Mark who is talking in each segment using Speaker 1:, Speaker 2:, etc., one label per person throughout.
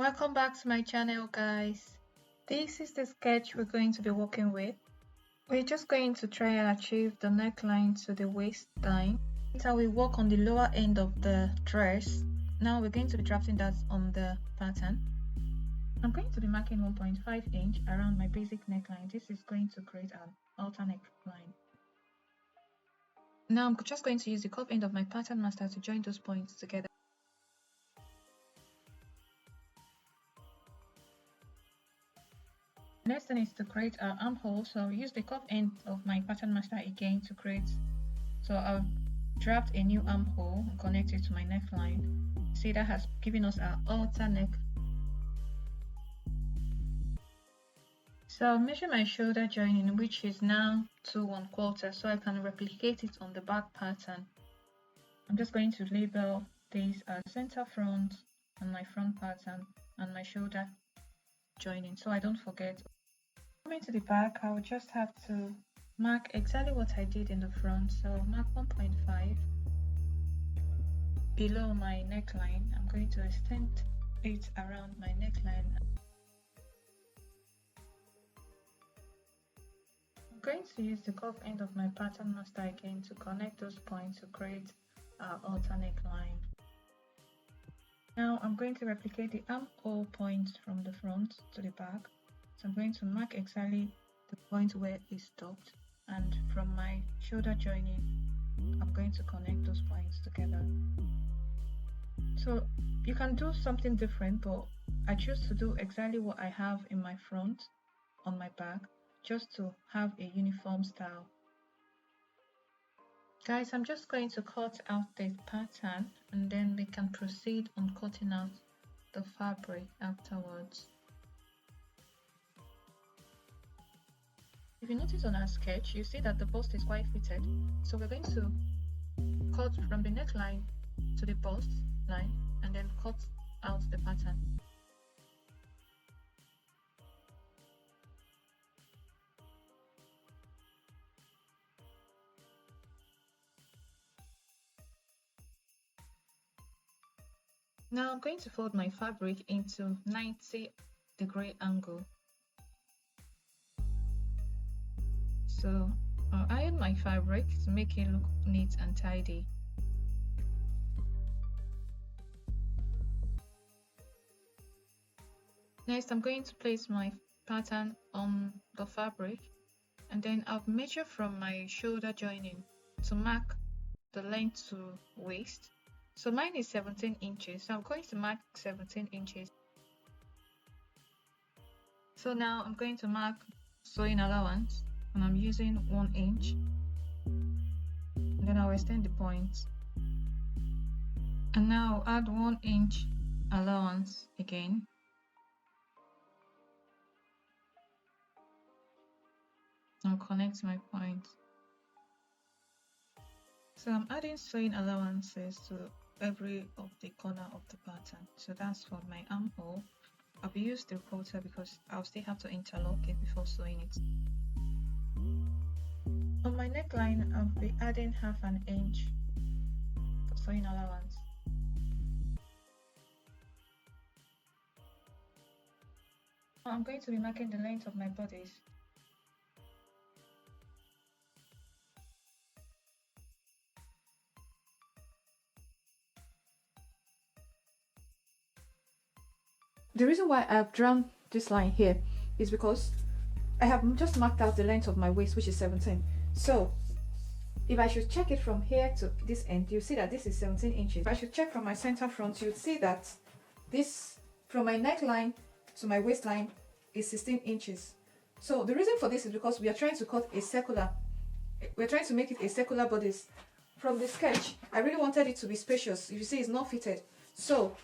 Speaker 1: Welcome back to my channel, guys. This is the sketch we're going to be working with. We're just going to try and achieve the neckline to the waistline. Later we work on the lower end of the dress. Now we're going to be drafting that on the pattern. I'm going to be marking 1.5 inch around my basic neckline. This is going to create an halter neckline. Now I'm just going to use the curve end of my pattern master to join those points together. Next thing is to create an armhole, so I'll use the curve end of my pattern master again to create. So I'll draft a new armhole and connect it to my neckline. See, that has given us our halter neck. So I'll measure my shoulder joining, which is now 2 1/4, so I can replicate it on the back pattern. I'm just going to label these as center front on my front pattern and my shoulder joining, so I don't forget. Coming to the back, I will just have to mark exactly what I did in the front. So mark 1.5 below my neckline. I'm going to extend it around my neckline. I'm going to use the curve end of my pattern master again to connect those points to create our halter neckline. Now I'm going to replicate the armhole point from the front to the back. So I'm going to mark exactly the point where it stopped, and from my shoulder joining I'm going to connect those points together. So you can do something different, but I choose to do exactly what I have in my front on my back, just to have a uniform style. Guys, I'm just going to cut out the pattern and then we can proceed on cutting out the fabric afterwards. If you notice on our sketch, you see that the bust is quite fitted. So we're going to cut from the neckline to the bust line and then cut out the pattern. Now I'm going to fold my fabric into 90-degree angle. So I'll iron my fabric to make it look neat and tidy. Next, I'm going to place my pattern on the fabric and then I'll measure from my shoulder joining to mark the length to waist. So mine is 17 inches, so I'm going to mark 17 inches. So now I'm going to mark sewing allowance and I'm using 1 inch, and then I'll extend the point, and now I'll add 1 inch allowance again. I'll connect my point. So I'm adding sewing allowances to every of the corner of the pattern. So that's for my armhole. I'll use the quarter because I'll still have to interlock it before sewing it. On my neckline, I'll be adding 1/2 inch for sewing allowance. Now I'm going to be marking the length of my bodice. The reason why I've drawn this line here is because I have just marked out the length of my waist, which is 17. So if I should check it from here to this end, you see that this is 17 inches. If I should check from my center front, you'd see that this from my neckline to my waistline is 16 inches. So the reason for this is because we are trying to cut a circular, we're trying to make it a circular bodice. From the sketch, I really wanted it to be spacious. If you see, it's not fitted. So,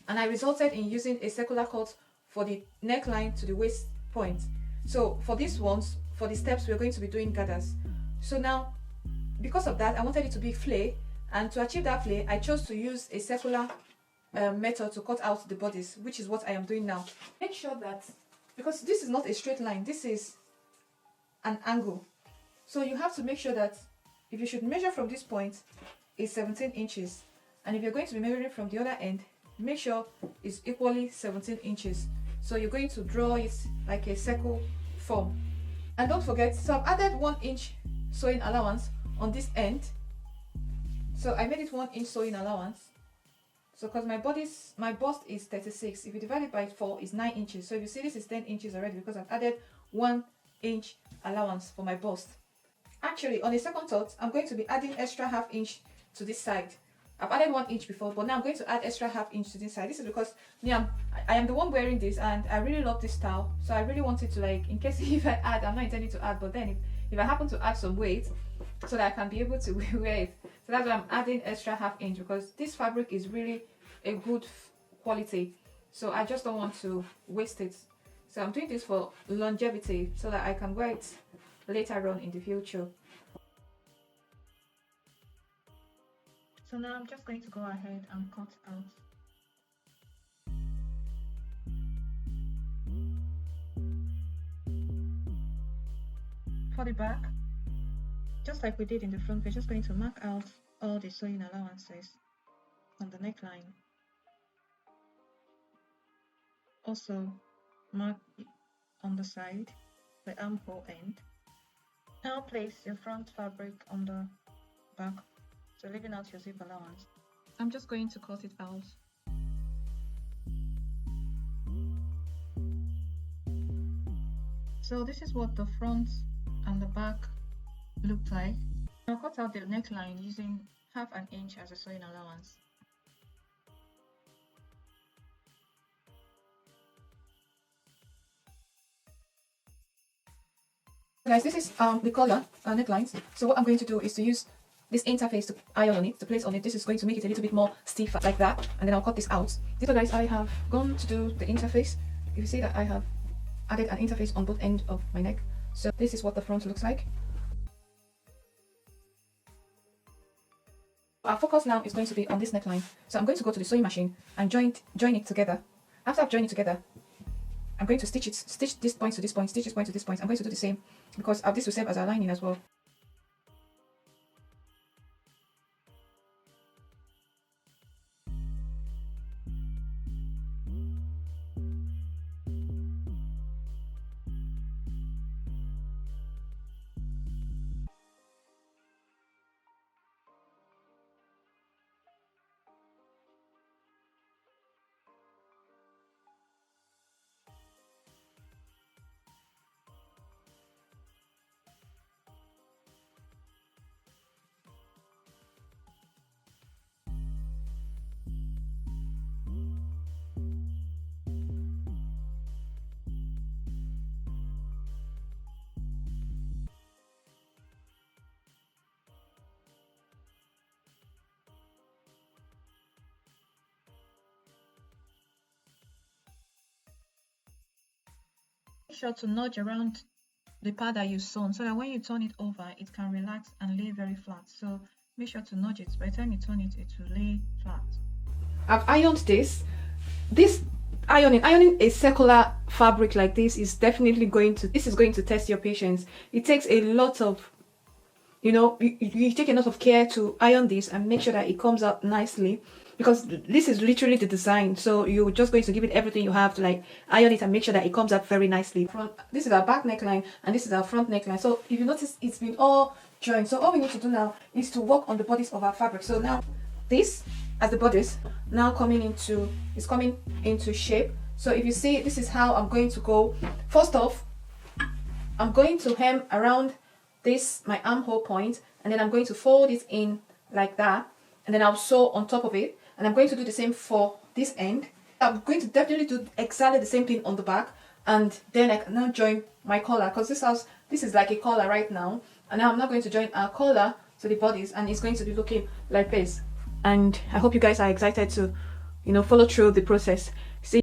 Speaker 1: and I resulted in using a circular cut for the neckline to the waist point. So for these ones, for the steps, we're going to be doing gathers. So now, because of that, I wanted it to be flay, and to achieve that flay, I chose to use a circular method to cut out the bodice, which is what I am doing now. Make sure that, because this is not a straight line, this is an angle. So you have to make sure that if you should measure from this point, it's 17 inches. And if you're going to be measuring from the other end, make sure it's equally 17 inches. So you're going to draw it like a circle form. And don't forget, so I've added 1 inch sewing allowance on this end. So I made it 1 inch sewing allowance. So because my bust is 36, if you divide it by 4, it's 9 inches. So if you see, this is 10 inches already because I've added 1 inch allowance for my bust. Actually, on a second thought, I'm going to be adding extra ½ inch to this side. I've added 1 inch before, but now I'm going to add extra ½ inch to this side. This is because I am the one wearing this, and I really love this style. So I really wanted to, like, in case if I add, I'm not intending to add, but then if I happen to add some weight, so that I can be able to wear it. So that's why I'm adding extra ½ inch, because this fabric is really a good quality. So I just don't want to waste it. So I'm doing this for longevity, so that I can wear it later on in the future. So now I'm just going to go ahead and cut out. For the back, just like we did in the front, we're just going to mark out all the sewing allowances on the neckline. Also mark on the side, the armhole end. Now place your front fabric on the back, so leaving out your zip allowance. I'm just going to cut it out. So this is what the front and the back look like. I'll cut out the neckline using ½ inch as a sewing allowance. Guys, this is the collar necklines. So what I'm going to do is to use this interface to iron on it, to place on it. This is going to make it a little bit more stiff like that, and then I'll cut this out. So guys, I have gone to do the interface. If you see that I have added an interface on both ends of my neck. So this is what the front looks like. Our focus now is going to be on this neckline. So I'm going to go to the sewing machine and join it together. After I've joined it together, I'm going to stitch this point to this point, stitch this point to this point. I'm going to do the same because this will serve as our lining as well. Make sure to nudge around the part that you sewn so that when you turn it over, it can relax and lay very flat. So make sure to nudge it. By the time you turn it, it will lay flat. I've ironed this. Ironing a circular fabric like this is definitely going to test your patience. It takes a lot of, you take a lot of care to iron this and make sure that it comes out nicely, because this is literally the design. So you're just going to give it everything you have to, like, iron it and make sure that it comes out very nicely. This is our back neckline and this is our front neckline. So if you notice, it's been all joined. So all we need to do now is to work on the bodice of our fabric. So now this as the bodice now coming into shape. So if you see, this is how I'm going to go. First off, I'm going to hem around this, my armhole point, and then I'm going to fold it in like that, and then I'll sew on top of it. And I'm going to do the same for this end. I'm going to definitely do exactly the same thing on the back, and then I can now join my collar, because this is like a collar right now, and now I'm not going to join our collar to the bodice, and it's going to be looking like this. And I hope you guys are excited to follow through the process. See,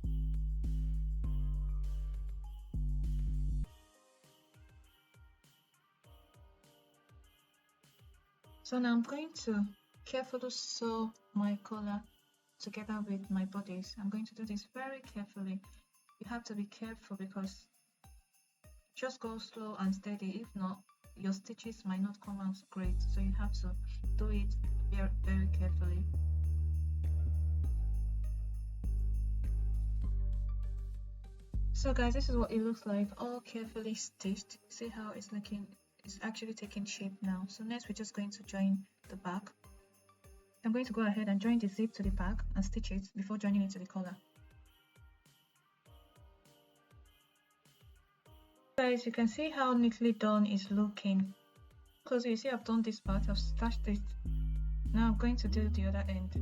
Speaker 1: so now I'm going to carefully sew my collar together with my bodice. I'm going to do this very carefully. You have to be careful because just go slow and steady. If not, your stitches might not come out great. So you have to do it very, very carefully. So guys, this is what it looks like, all carefully stitched. See how it's looking? It's actually taking shape now. So next we're just going to join the back. I'm going to go ahead and join the zip to the back and stitch it before joining it to the collar. Guys, you can see how neatly done it's looking. Closely, you see I've done this part, I've stitched it. Now I'm going to do the other end.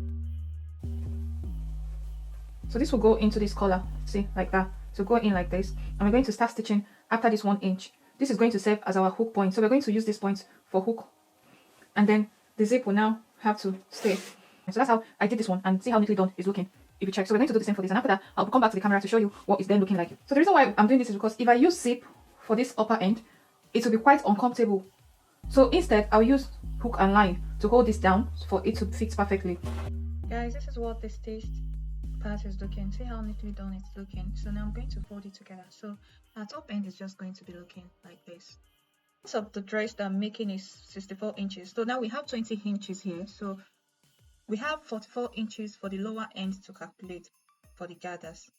Speaker 1: So this will go into this collar, see, like that. So go in like this, and we're going to start stitching after this 1 inch. This is going to serve as our hook point. So we're going to use this point for hook, and then the zip will now have to stay. So that's how I did this one, and see how neatly done it's looking if you check. So we're going to do the same for this, and after that I'll come back to the camera to show you what it's then looking like. So the reason why I'm doing this is because if I use zip for this upper end, it will be quite uncomfortable. So instead I'll use hook and line to hold this down for it to fit perfectly. Guys, this is what the stitched part is looking. See how neatly done it's looking. So now I'm going to fold it together. So our top end is just going to be looking like this. So the dress that I'm making is 64 inches. So now we have 20 inches here. So we have 44 inches for the lower end to calculate for the gathers.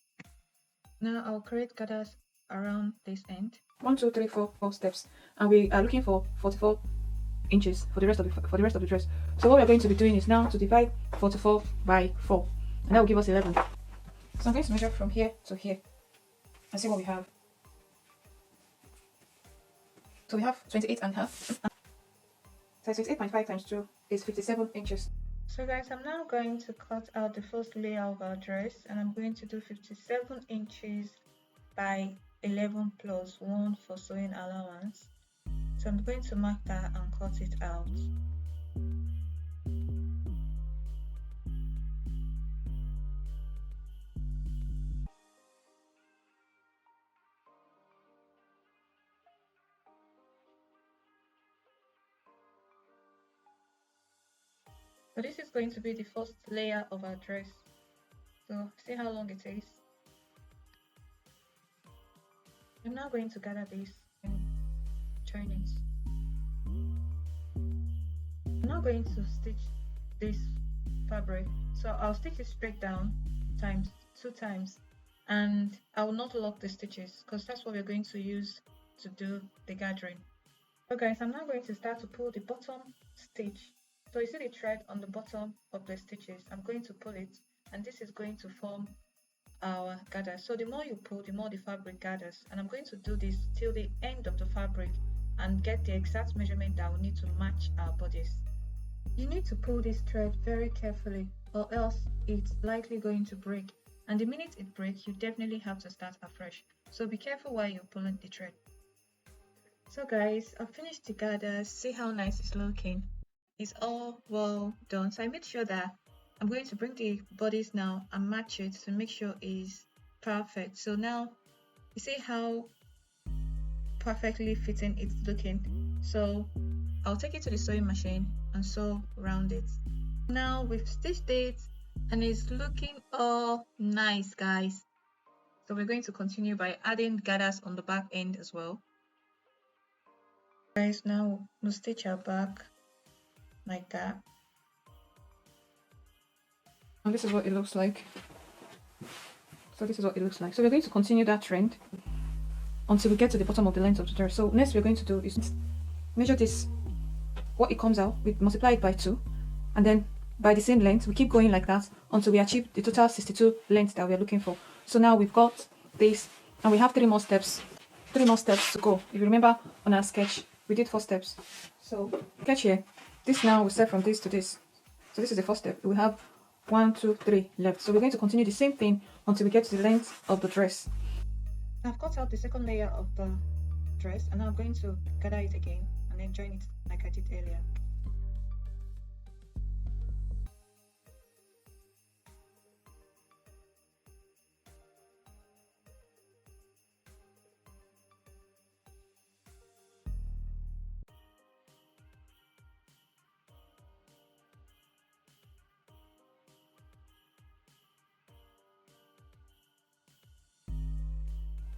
Speaker 1: Now I'll create gathers around this end. 1, 2, 3, 4 steps, and we are looking for 44 inches for the rest of the dress. So what we're going to be doing is now to divide 44 by 4, and that will give us 11. So I'm going to measure from here to here and see what we have. So we have 28.5. So 28.5 times 2 is 57 inches. So guys, I'm now going to cut out the first layer of our dress, and I'm going to do 57 inches by 11 plus 1 for sewing allowance. So I'm going to mark that and cut it out. So this is going to be the first layer of our dress. So see how long it is. I'm now going to gather this and join it. I'm now going to stitch this fabric. So I'll stitch it straight down times 2 times, and I will not lock the stitches because that's what we're going to use to do the gathering. So guys, I'm now going to start to pull the bottom stitch. So you see the thread on the bottom of the stitches. I'm going to pull it, and this is going to form our gather. So the more you pull, the more the fabric gathers, and I'm going to do this till the end of the fabric and get the exact measurement that we need to match our bodice. You need to pull this thread very carefully, or else it's likely going to break, and the minute it breaks, you definitely have to start afresh. So be careful while you're pulling the thread. So guys, I've finished the gather. See how nice it's looking. It's all well done. So I made sure that I'm going to bring the bodice now and match it to make sure it's perfect. So now you see how perfectly fitting it's looking. So I'll take it to the sewing machine and sew around it. Now we've stitched it and it's looking all nice, guys. So we're going to continue by adding gathers on the back end as well. Guys, now we'll stitch our back like that. And this is what it looks like. So this is what it looks like. So we're going to continue that trend until we get to the bottom of the length of the dress. So next we're going to do is measure this, what it comes out, we multiply it by 2, and then by the same length we keep going like that until we achieve the total 62 length that we are looking for. So now we've got this, and we have 3 more steps to go. If you remember on our sketch, we did 4 steps. So catch here, this now we start from this to this. So this is the first step. We have 1, 2, 3 left. So we're going to continue the same thing until we get to the length of the dress. I've cut out the second layer of the dress, and now I'm going to gather it again and then join it like I did earlier.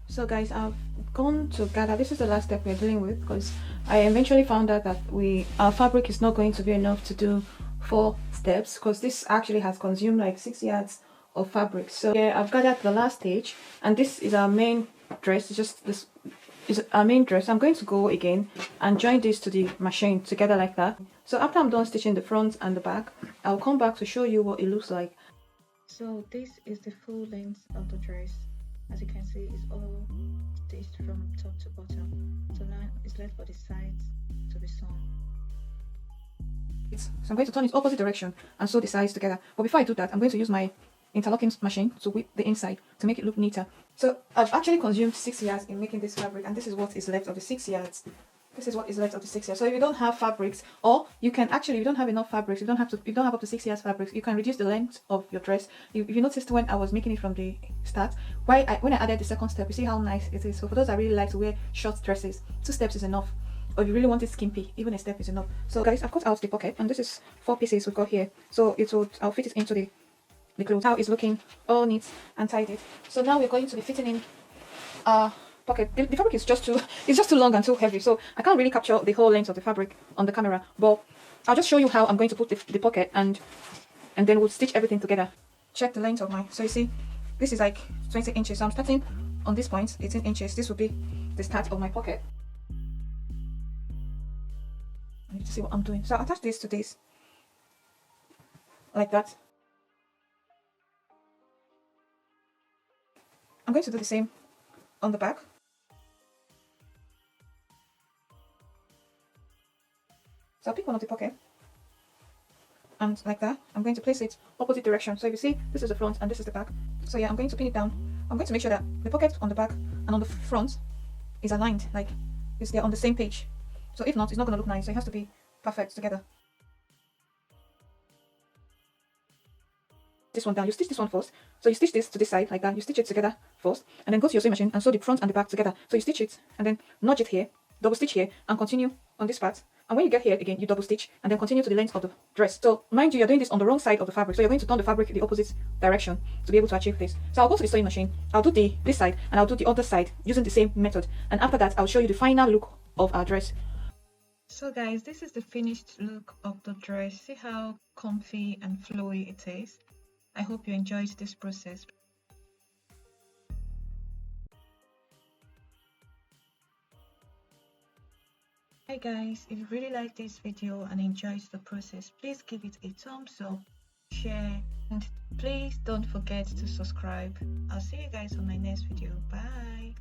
Speaker 1: So guys, I've gone to gather. This is the last step we're dealing with, because I eventually found out that our fabric is not going to be enough to do 4 steps, because this actually has consumed like 6 yards of fabric. So yeah, I've gathered the last stage, and this is our main dress. It's just this is our main dress. I'm going to go again and join this to the machine together like that. So after I'm done stitching the front and the back, I'll come back to show you what it looks like. So this is the full length of the dress. As you can see, it's all stitched from top to bottom. So now it's left for the sides to be sewn. So I'm going to turn it opposite direction and sew the sides together. But before I do that, I'm going to use my interlocking machine to whip the inside to make it look neater. So I've actually consumed 6 yards in making this fabric, and this is what is left of the 6 yards. This is what is left of the 6 yards. So if you don't have fabrics, or you can actually, if you don't have enough fabrics, you don't have up to 6 yards fabrics, you can reduce the length of your dress. If you noticed when I was making it from the start, when I added the second step, you see how nice it is. So for those that really like to wear short dresses, 2 steps is enough. Or if you really want it skimpy, even a step is enough. So guys, I've cut out the pocket, and this is 4 pieces we've got here. So I'll fit it into the clothes. How it's looking all neat and tidy. So now we're going to be fitting in pocket. The fabric is just too long and too heavy, so I can't really capture the whole length of the fabric on the camera, but I'll just show you how I'm going to put the pocket, and then we'll stitch everything together. Check the length of my, so you see this is like 20 inches, so I'm starting on this point, 18 inches. This will be the start of my pocket. I need to see what I'm doing. So I'll attach this to this like that. I'm going to do the same on the back. So I'll pick one of the pocket, and like that, I'm going to place it opposite direction. So if you see, this is the front and this is the back. So yeah, I'm going to pin it down. I'm going to make sure that the pocket on the back and on the front is aligned, like they're on the same page. So if not, it's not going to look nice. So it has to be perfect together. This one down, you stitch this one first. So you stitch this to this side like that, you stitch it together first, and then go to your sewing machine and sew the front and the back together. So you stitch it and then nudge it here, double stitch here, and continue on this part. And when you get here again, you double stitch and then continue to the length of the dress. So mind you, you're doing this on the wrong side of the fabric, so you're going to turn the fabric the opposite direction to be able to achieve this. So I'll go to the sewing machine, I'll do this side, and I'll do the other side using the same method, and after that I'll show you the final look of our dress. So guys, this is the finished look of the dress. See how comfy and flowy it is. I hope you enjoyed this process. Hi guys, if you really like this video and enjoyed the process, please give it a thumbs up, share, and please don't forget to subscribe. I'll see you guys on my next video. Bye.